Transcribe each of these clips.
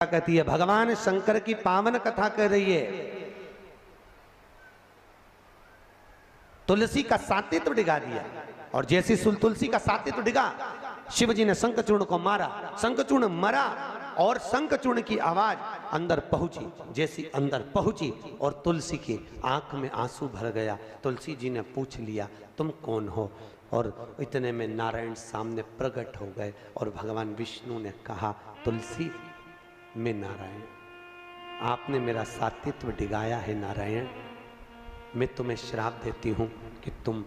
कहती है, भगवान शंकर की पावन कथा कह रही है। तुलसी का सातित्व डिगा दिया और जैसी तुलसी का सातित्व डिगा, शिवजी ने शंखचूर्ण को मारा, शंखचूर्ण मरा और शंखचूर्ण की आवाज अंदर पहुंची। जैसी अंदर पहुंची और तुलसी की आंख में आंसू भर गया। तुलसी जी ने पूछ लिया, तुम कौन हो? और इतने में नारायण सामने प्रकट हो गए और भगवान विष्णु ने कहा, तुलसी मैं नारायण, आपने मेरा सातित्व डिगाया है नारायण, मैं तुम्हें श्राप देती हूं कि तुम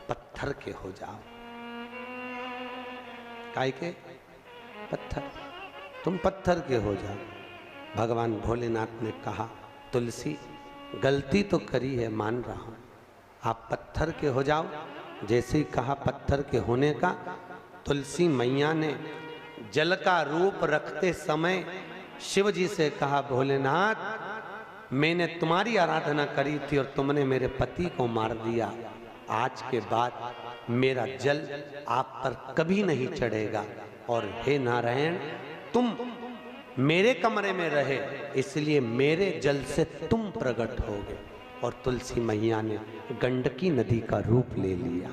पत्थर के हो जाओ। काय के? पत्थर, तुम पत्थर के हो जाओ। भगवान भोलेनाथ ने कहा, तुलसी गलती तो करी है, मान रहा हूं, आप पत्थर के हो जाओ। जैसे ही कहा पत्थर के होने का, तुलसी मैया ने जल का रूप रखते समय शिव जी से कहा, भोलेनाथ मैंने तुम्हारी आराधना करी थी और तुमने मेरे पति को मार दिया, आज के बाद मेरा जल आप पर कभी नहीं चढ़ेगा और हे नारायण तुम मेरे कमरे में रहे, इसलिए मेरे जल से तुम प्रकट होगे। और तुलसी मैया ने गंडकी नदी का रूप ले लिया।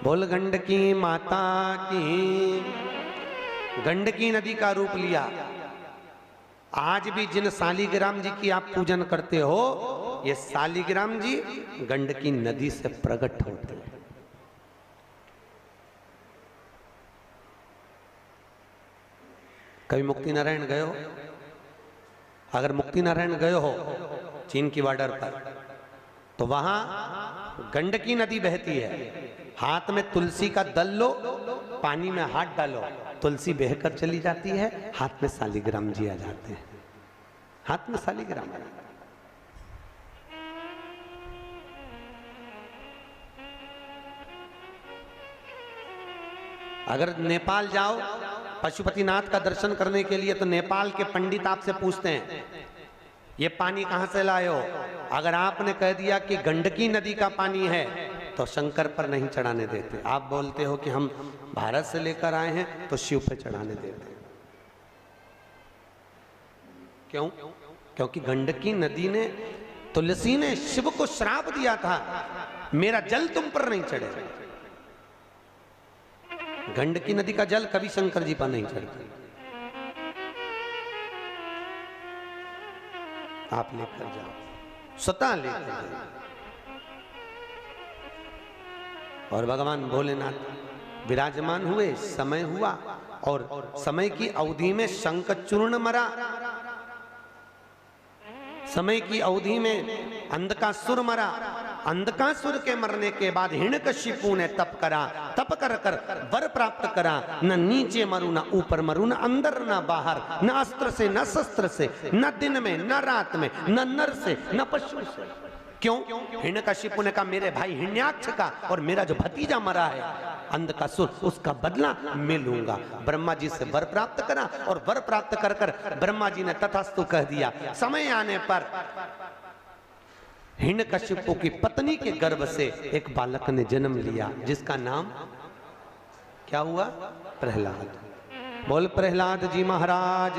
बोल गंडकी माता की। गंडकी नदी का रूप लिया। आज भी जिन शालिग्राम जी की आप पूजन करते हो, ये शालिग्राम जी गंडकी नदी से प्रकट होते हैं। कभी मुक्ति नारायण गए हो? अगर मुक्ति नारायण गए हो चीन की बॉर्डर पर, तो वहां गंडकी नदी बहती है। हाथ में तुलसी का दल लो, पानी में हाथ डालो, तुलसी बहकर चली जाती है, हाथ में शालिग्राम जी आ जाते हैं। हाथ में शालिग्राम आ जाते हैं। अगर नेपाल जाओ पशुपतिनाथ का दर्शन करने के लिए, तो नेपाल के पंडित आपसे पूछते हैं, ये पानी कहां से लाए हो? अगर आपने कह दिया कि गंडकी नदी का पानी है, तो शंकर पर नहीं चढ़ाने देते। आप बोलते हो कि हम भारत से लेकर आए हैं, तो शिव पे चढ़ाने देते। क्यों? क्योंकि गंडकी नदी ने, तुलसी ने शिव को श्राप दिया था, मेरा जल तुम पर नहीं चढ़ेगा। गंडकी नदी का जल कभी शंकर जी पर नहीं चढ़ता। आप लेकर जाओ, स्वतः लेकर जाओ। और भगवान भोलेनाथ विराजमान हुए, समय हुआ और समय की अवधि में शंखचूर्ण मरा, समय की अवधि में अंधकासुर मरा। अंधकासुर के मरने के बाद हिरण्यकशिपु ने तप करा, तप कर कर वर प्राप्त करा, न नीचे मरू न ऊपर मरू, न अंदर न बाहर, न अस्त्र से न शस्त्र से, न दिन में न रात में, न नर से न पशु से। क्यों? हिरण्यकशिपु ने कहा, मेरे भाई हिरण्याक्ष का और मेरा जो भतीजा मरा है अंधकासुर, उसका बदला मैं लूंगा। ब्रह्मा जी से वर प्राप्त करा और वर प्राप्त कर कर ब्रह्मा जी ने तथास्तु कह दिया। समय आने पर हिरण्यकशिपु की पत्नी के गर्भ से एक बालक ने जन्म लिया, जिसका नाम क्या हुआ? प्रहलाद। बोल प्रहलाद जी महाराज।